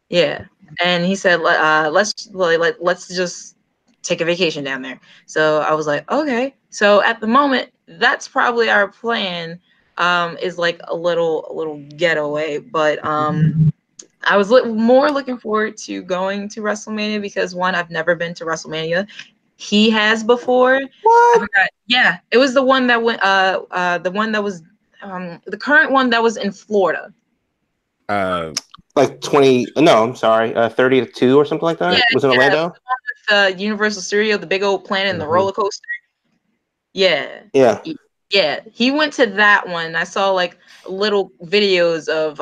Yeah, and he said let's just take a vacation down there. So I was like, okay. So at the moment, that's probably our plan. Is like a little getaway, but I was more looking forward to going to WrestleMania because one, I've never been to WrestleMania. He has before. What? I forgot. Yeah, it was the one that went. The one that was the current one that was in Florida. Like 20? No, I'm sorry, 32 or something like that. Yeah, was in Orlando. The Universal Studio, the big old planet and the roller coaster. Yeah. Yeah. He went to that one. I saw like little videos of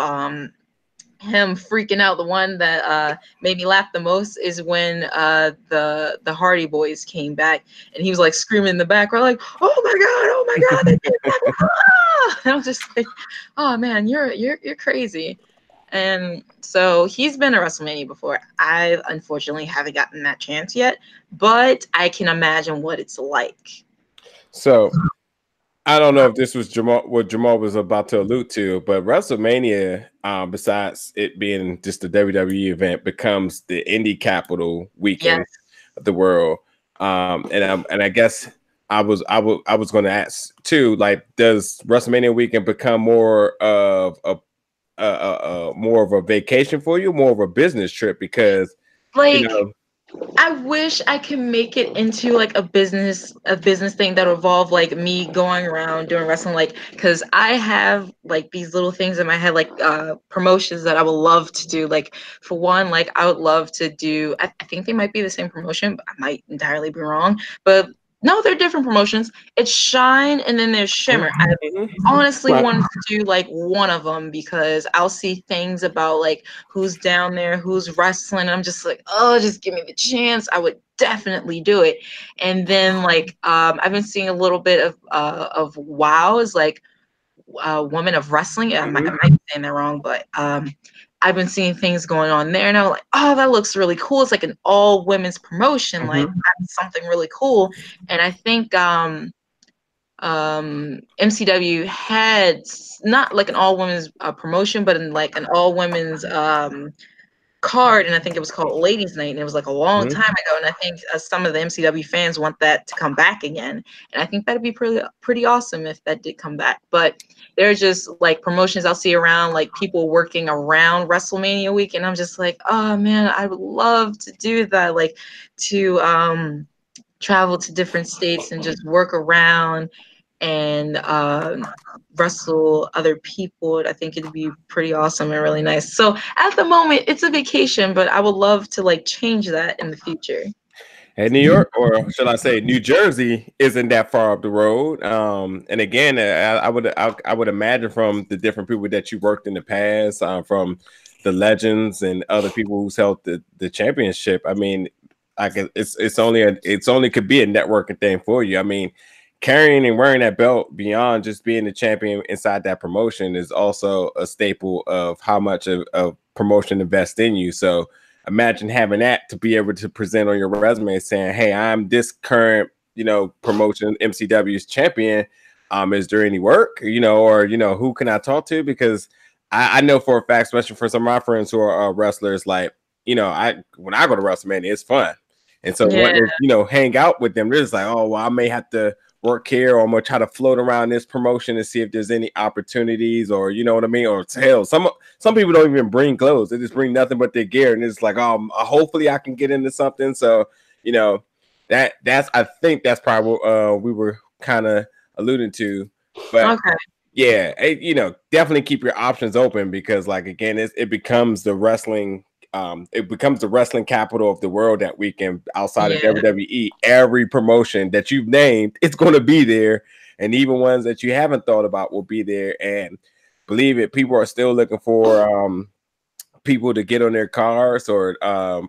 him freaking out. The one that made me laugh the most is when the Hardy Boys came back and he was like screaming in the background like, oh my god, they came back. And I was just like, oh man, you're crazy. And so he's been to WrestleMania before. I unfortunately haven't gotten that chance yet, but I can imagine what it's like. So I don't know if this was what Jamal was about to allude to, but WrestleMania, besides it being just a WWE event, becomes the indie capital weekend of the world. And I guess I was going to ask too, like, does WrestleMania weekend become more of a vacation for you, more of a business trip? Because I wish I could make it into like a business thing that involve like me going around doing wrestling, like because I have like these little things in my head, like promotions that I would love to do. Like for one, like I would love to do. I think they might be the same promotion, but I might entirely be wrong. But no, they're different promotions. It's Shine and then there's Shimmer. I honestly want to do like one of them because I'll see things about like who's down there, who's wrestling. And I'm just like, oh, just give me the chance. I would definitely do it. And then like I've been seeing a little bit of WOW is like Women of Wrestling. I might be saying that wrong, but I've been seeing things going on there, and I'm like, oh, that looks really cool. It's like an all women's promotion, like that's something really cool. And I think MCW had not like an all women's promotion, but in like an all women's card, and I think it was called Ladies Night, and it was like a long time ago. And I think some of the MCW fans want that to come back again, and I think that'd be pretty awesome if that did come back. But there's just like promotions I'll see around, like people working around WrestleMania week, and I'm just like, oh man, I would love to do that, like to travel to different states and just work around and wrestle other people, I think it'd be pretty awesome and really nice. So at the moment, it's a vacation, but I would love to like change that in the future. And New York, or should I say New Jersey, isn't that far up the road. And again, I would imagine from the different people that you worked in the past, from the legends and other people who's held the championship. I mean, it's only could be a networking thing for you. I mean, carrying and wearing that belt beyond just being the champion inside that promotion is also a staple of how much of promotion invests in you. So imagine having that to be able to present on your resume saying, hey, I'm this current, promotion MCW's champion. Is there any work, or, who can I talk to? Because I know for a fact, especially for some of my friends who are wrestlers, like, when I go to Wrestlemania, it's fun. And so, hang out with them, they're just like, oh, well, I may have to work here, or I'm gonna try to float around this promotion and see if there's any opportunities, or you know what I mean, or hell, some people don't even bring clothes; they just bring nothing but their gear, and it's like, oh, hopefully I can get into something. So that's I think that's probably what we were kind of alluding to, but okay. Yeah, definitely keep your options open, because like again, it becomes the wrestling. It becomes the wrestling capital of the world that weekend outside of WWE. Every promotion that you've named, it's going to be there. And even ones that you haven't thought about will be there. And believe it, people are still looking for people to get on their cars or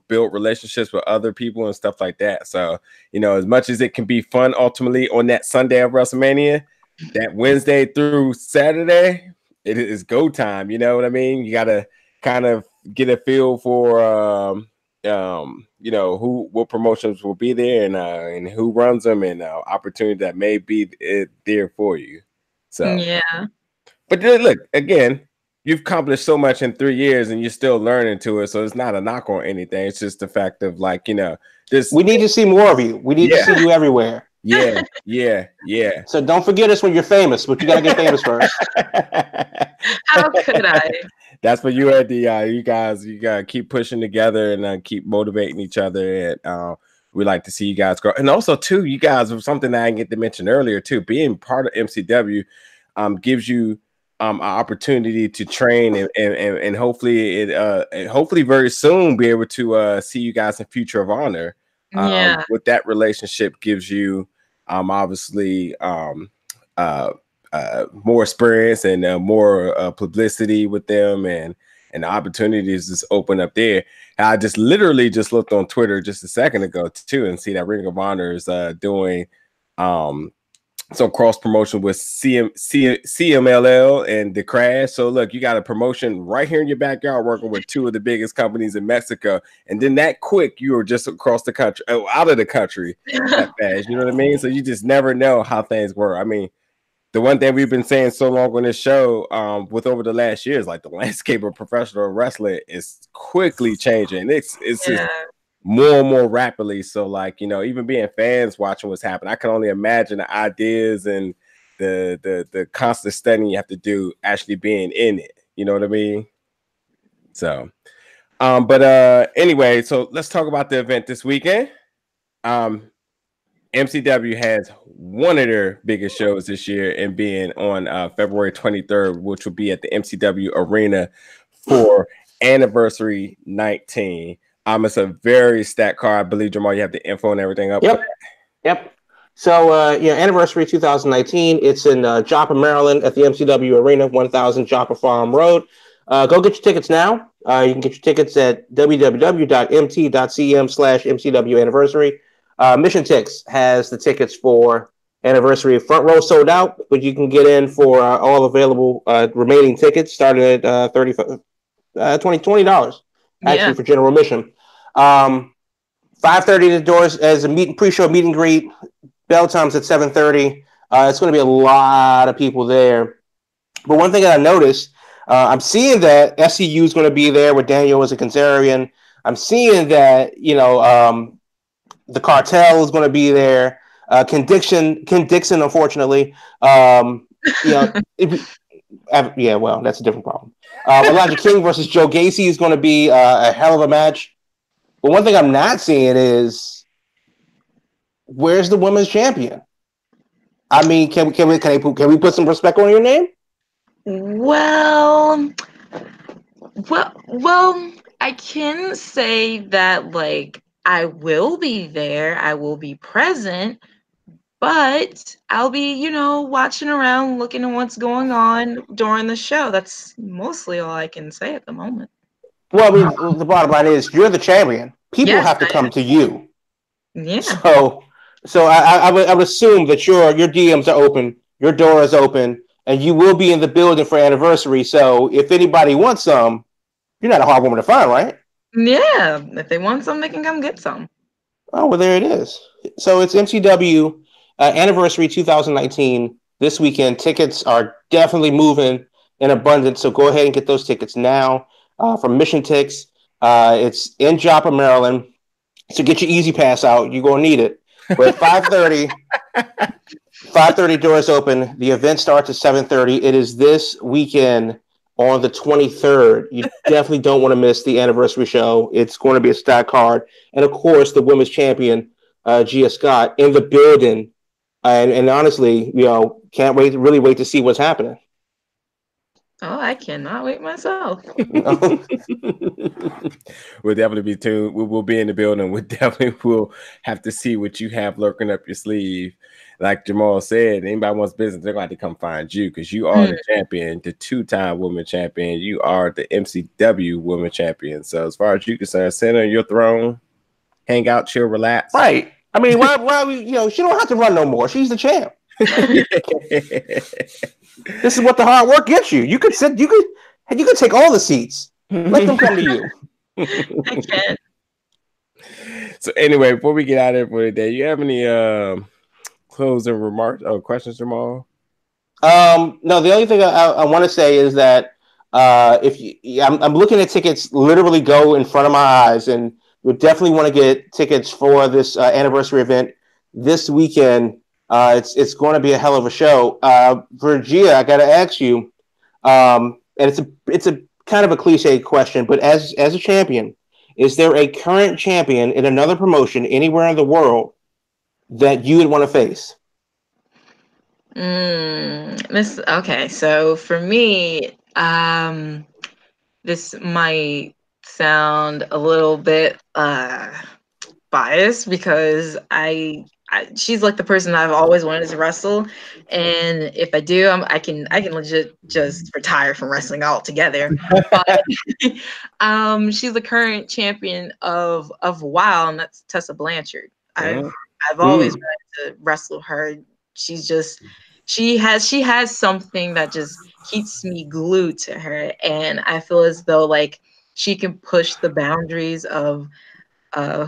build relationships with other people and stuff like that. So, as much as it can be fun ultimately on that Sunday of WrestleMania, that Wednesday through Saturday, it is go time. You know what I mean? You got to kind of get a feel for what promotions will be there and who runs them, and opportunity that may be there for you. So but look, again, you've accomplished so much in 3 years and you're still learning to it, so it's not a knock on anything. It's just the fact of like, this, we need to see more of you. We need to see you everywhere. Yeah. So don't forget us when you're famous, but you gotta get famous first. How could I? That's what you had you gotta keep pushing together and keep motivating each other. And we like to see you guys grow. And also too, you guys, something that I didn't get to mention earlier too, being part of MCW gives you an opportunity to train and hopefully hopefully very soon be able to see you guys in Future of Honor. With that relationship gives you obviously more experience and more publicity with them, and opportunities just open up there. I just literally just looked on Twitter just a second ago too and see that Ring of Honor is doing some cross promotion with CMLL and The Crash. So look, you got a promotion right here in your backyard working with two of the biggest companies in Mexico, and then that quick you were just across the country, out of the country that fast. You know what I mean? So you just never know how things work. I mean, the one thing we've been saying so long on this show with over the last year is like the landscape of professional wrestling is quickly changing. It's just more and more rapidly. So like, even being fans watching what's happening, I can only imagine the ideas and the constant studying you have to do actually being in it. You know what I mean? So, but anyway, so let's talk about the event this weekend. MCW has one of their biggest shows this year, and being on February 23rd, which will be at the MCW Arena for Anniversary 19. It's a very stacked card. I believe, Jamal, you have the info and everything up. Yep. So, Anniversary 2019. It's in Joppa, Maryland, at the MCW Arena, 1000 Joppa Farm Road. Go get your tickets now. You can get your tickets at www.mt.cm/MCW Anniversary. Mission Tix has the tickets for Anniversary. Front row sold out, but you can get in for all available remaining tickets, starting at $20 actually for general admission. 5:30 the doors as a pre-show meet and greet. Bell time's at 7:30. It's going to be a lot of people there. But one thing that I noticed, I'm seeing that SCU is going to be there with Daniel as a Kazarian. I'm seeing that the Cartel is going to be there. Ken Dixon, unfortunately. Well, that's a different problem. Elijah King versus Joe Gacy is going to be a hell of a match. But one thing I'm not seeing is where's the women's champion? I mean, can we put some respect on your name? Well, I can say that like I will be there. I will be present, but I'll be, watching around, looking at what's going on during the show. That's mostly all I can say at the moment. Well, I mean, the bottom line is you're the champion. People have to come to you. Yeah. So I would assume that your DMs are open, your door is open, and you will be in the building for anniversary. So if anybody wants some, you're not a hard woman to find, right? Yeah. If they want some, they can come get some. Oh, well, there it is. So it's MCW Anniversary 2019 this weekend. Tickets are definitely moving in abundance. So go ahead and get those tickets now from Mission Tix. It's in Joppa, Maryland. So get your Easy Pass out. You're going to need it. But 5:30 doors open. The event starts at 7:30. It is this weekend on the 23rd. You definitely don't want to miss the anniversary show. It's going to be a stacked card. And of course, the women's champion, Gia Scott, in the building. And honestly, can't really wait to see what's happening. Oh, I cannot wait myself. We'll definitely be tuned. We will be in the building. We definitely will have to see what you have lurking up your sleeve. Like Jamal said, anybody wants business, they're going to have to come find you because you are the champion, the two-time women champion. You are the MCW women champion. So as far as you're concerned, sit on your throne, hang out, chill, relax. Right. I mean, why she don't have to run no more. She's the champ. This is what the hard work gets you. You could sit. You could take all the seats. Let them come to you. I can. So anyway, before we get out of here for today, you have any closing remarks or questions, Jamal? No. The only thing I want to say is that I'm looking at tickets literally go in front of my eyes, and you definitely want to get tickets for this anniversary event this weekend. It's going to be a hell of a show. Gia, I got to ask you, and it's a kind of a cliche question, but as a champion, is there a current champion in another promotion anywhere in the world that you would want to face? Okay, so for me, this might sound a little bit biased because she's like the person I've always wanted to wrestle, and if I do, I can legit just retire from wrestling altogether. But she's the current champion of WoW, and that's Tessa Blanchard. I've always wanted to wrestle her. She has something that just keeps me glued to her, and I feel as though like she can push the boundaries of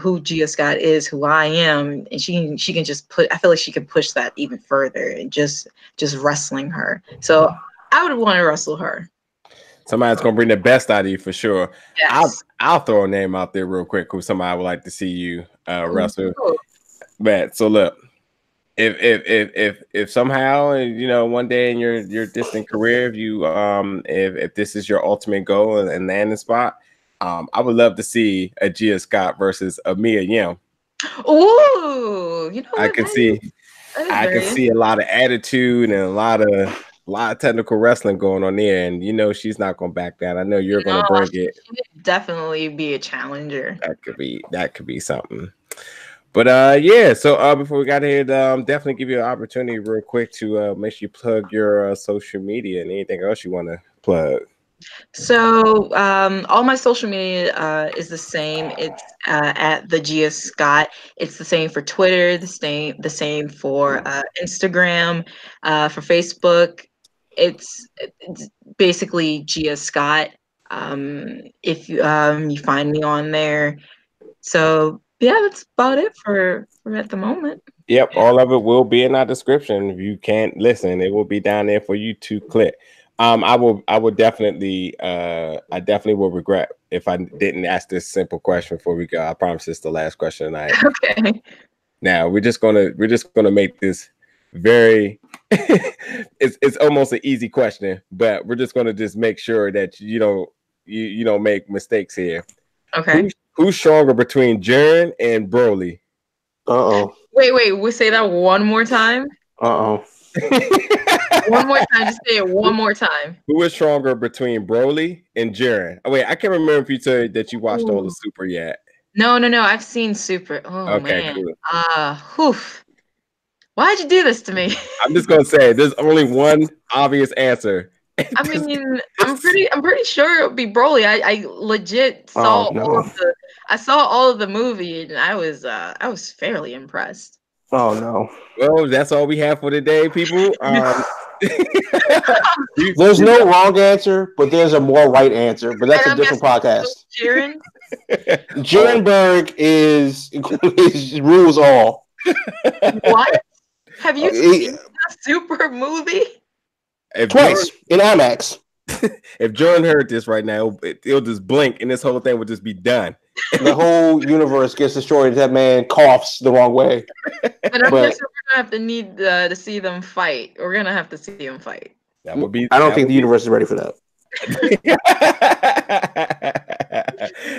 who Gia Scott is, who I am, and she can just I feel like she can push that even further, and just wrestling her. So I would want to wrestle her. Somebody's gonna bring the best out of you for sure. Yes. I'll throw a name out there real quick who somebody would like to see you wrestle. But so look, if somehow one day in your distant career, if you if this is your ultimate goal and landing spot, I would love to see a Gia Scott versus a Mia Yim. Ooh, I can see a lot of attitude and a lot of technical wrestling going on there, and she's not gonna back down. I know you're gonna bring it. She would definitely be a challenger. That could be something. But yeah, so before we got here, definitely give you an opportunity real quick to make sure you plug your social media and anything else you want to plug. So all my social media is the same. It's at the Gia Scott. It's the same for Twitter, the same for Instagram, for Facebook. It's basically Gia Scott. If you find me on there. So yeah, that's about it for at the moment. Yep, all of it will be in our description. If you can't listen, it will be down there for you to click. I will definitely I definitely will regret if I didn't ask this simple question before we go. I promise it's the last question tonight. Okay. Now we're just gonna make this very it's almost an easy question, but we're just gonna make sure that you don't make mistakes here. Okay. Who's stronger between Jern and Broly? Uh-oh. Wait, we'll say that one more time. Uh-oh. One more time. Just say it one more time. Who is stronger between Broly and Jiren? Oh, wait, I can't remember if you said that you watched all the Super yet. No. I've seen Super. Oh, okay, man. Cool. Why'd you do this to me? I'm just going to say there's only one obvious answer. I mean, I'm pretty sure it would be Broly. I legit saw I saw all of the movie, and I was fairly impressed. Oh no. Well, that's all we have for today, people. There's no wrong answer, but there's a more right answer. But that's a different podcast. Jiren Berg is rules all. What? Have you seen the Super movie? Twice in IMAX. If Jordan heard this right now, it'll just blink and this whole thing would just be done. The whole universe gets destroyed if that man coughs the wrong way. But I'm guessing we're gonna have to need to see them fight. We're gonna have to see them fight. That would be. I don't think the universe is ready for that.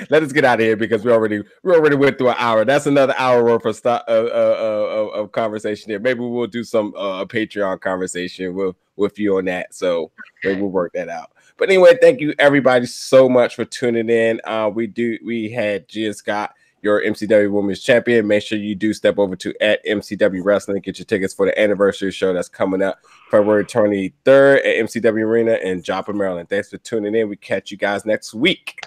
Let us get out of here because we already went through an hour. That's another hour worth of conversation here. Maybe we'll do some Patreon conversation with you on that. So maybe we'll work that out. But anyway, thank you everybody so much for tuning in. We had Gia Scott, your MCW Women's Champion. Make sure you do step over to @MCW Wrestling, get your tickets for the anniversary show that's coming up February 23rd at MCW Arena in Joplin, Maryland. Thanks for tuning in. We catch you guys next week.